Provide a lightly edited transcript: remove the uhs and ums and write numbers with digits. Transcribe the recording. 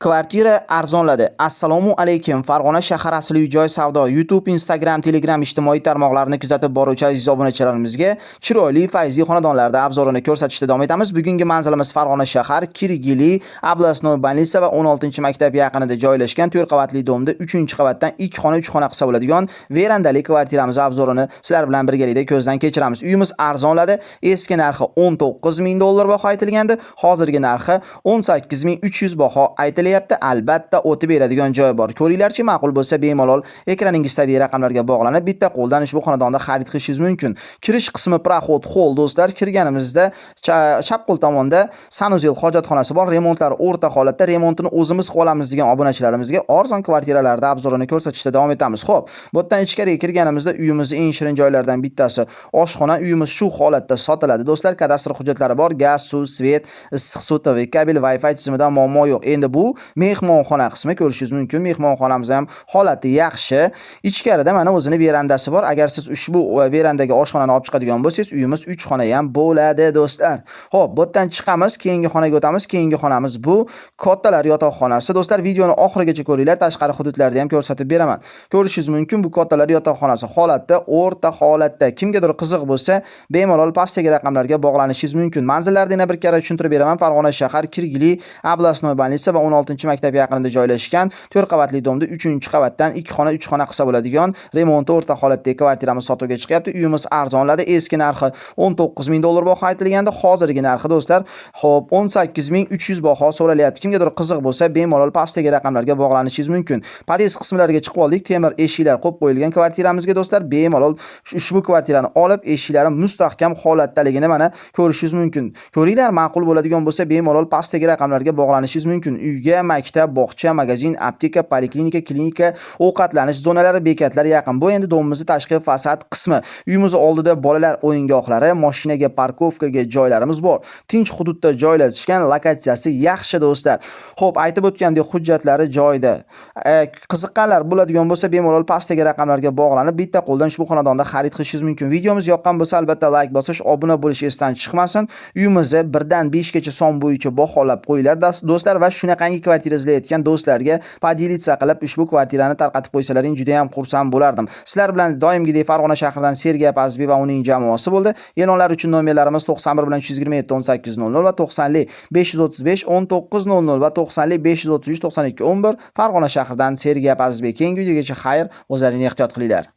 Kvartira arzonladi. Assalomu alaykum. Farg'ona shahar asli uy-joy savdo YouTube, Instagram, Telegram ijtimoiy tarmoqlarini kuzatib boruvchi aziz obunachilarimizga chiroyli fayzli xonadonlarda obzorini ko'rsatishda davom etamiz. Bugungi manzilimiz Farg'ona shahar Kirgili Oblastnoy больница va 16-maktab yaqinida joylashgan 4 qavatli domda 3-qavatdan 2 xona 3 xona qilsa bo'ladigan verandali kvartiramiz obzorini sizlar bilan birgalikda ko'zdan kechiramiz. Uyimiz arzonladi. Eski narxi $19,000 baho aytilgandi. Hozirgi narxi 18,300 baho aytilyapti. Albatta o'tib beradigan joy bor. Ko'ringlarchi, ma'qul bo'lsa bemalol ekraningizdagi raqamlarga bog'lanib bitta qo'ldan ushbu xonadonda xarid qilishingiz mumkin. Kirish qismi proxod hol do'stlar. Kirganimizda chap qo'l tomonda sanuzel hojatxonasi bor. Remontlari o'rta holatda, remontini o'zimiz qilamiz degan obunachilarimizga arzon kvartiralarda obzorini ko'rsatishda davom etamiz. Xo'p, bu yerdan ichkariga kirganimizda uyimizning eng shirin joylaridan bittasi oshxona. Uyimiz shu holatda sotiladi do'stlar. Kadastr hujjatlari bor, gaz, suv, svet, issiq suv, TV kabel, Wi-Fi tizimidan muammo yo'q. Endi bu mehmonxona qismi ko'rishingiz mumkin. Mehmonxonamiz ham holati yaxshi. Ichkarida mana o'zini verandasi bor. Agar siz ushbu verandaga oshxonani olib chiqadigan bo'lsangiz, uyimiz 3 xona ham bo'ladi do'stlar. Xo'p, bu yerdan chiqamiz, keyingi xonaga o'tamiz. Keyingi xonamiz bu kattalar yotoqxonasi. Do'stlar, videoni oxirigacha ko'ringlar, tashqari hududlarni ham ko'rsatib beraman. Ko'rishingiz mumkin, bu kattalar yotoqxonasi holatda, o'rta holatda. Kimgadir qiziq bo'lsa, bemalol pastdagi raqamlarga bog'lanishingiz mumkin. Manzillarni yana bir karra tushuntirib beraman. Farg'ona shahar Kirgili Oblastnoy больница va 16-maktab yaqinida joylashgan 4 qavatli domda 3-qavatdan 2 xona 3 xona qilsa bo'ladigan remonti o'rta holatdagi kvartiramiz sotuvga chiqyapti. Uyimiz arzonladi. Eski narxi $19,000 baho aytilgandi. Hozirgi narxi do'stlar, xo'p, 18,300 baho so'ralyapti. Kimgadir qiziq bo'lsa, bemalol pastdagi raqamlarga bog'lanishingiz mumkin. Podest qismlariga chiqib oldik. Temir eshiklar qo'yib qo'yilgan kvartiramizga do'stlar, bemalol ushbu kvartirani olib, eshiklari mustahkam holatdaligini mana ko'rishingiz mumkin. Ko'ringlar, ma'qul bo'ladigan bo'lsa, bemalol pastdagi raqamlarga bog'lanishingiz mumkin. Uyga maktab, bog'cha, magazin, apteka, poliklinika, klinika, ovqatlanish zonalari, bekatlar yaqin. Bu endi domimizning tashqi fasad qismi. Uyimiz oldida bolalar o'yingohlari, mashinaga, parkovkaga joylarimiz bor. Tinch hududda joylashgan, lokatsiyasi yaxshi do'stlar. Xo'p, aytib o'tgandek hujjatlari joyida. Qiziqqanlar bo'ladigan bo'lsa, bemalol pastdagi raqamlarga bog'lanib bitta qo'ldan ushbu xonadonda xarid qilishingiz mumkin. Videomiz yoqqan bo'lsa, albatta like bosish, obuna bo'lish esdan chiqmasin. Uyimizni 1 dan 5 gacha son bo'yicha baholab qo'yinglar do'stlar va shunaqangi kvartira izlayotgan do'stlarga podelitsa qilib ushbu kvartirani tarqatib qo'ysalaring juda ham xursand bo'lardim. Sizlar bilan doimgidek Farg'ona shahridan Sergey Pazbi va uning jamoasi bo'ldi. E'lonlar uchun nomerlarimiz 91 bilan 327 1800 va 90 535 1900 va 90 533 92 11. Farg'ona shahridan Sergey Pazbi. Keyingi videogacha xayr, o'zlaringizni ehtiyot qilinglar.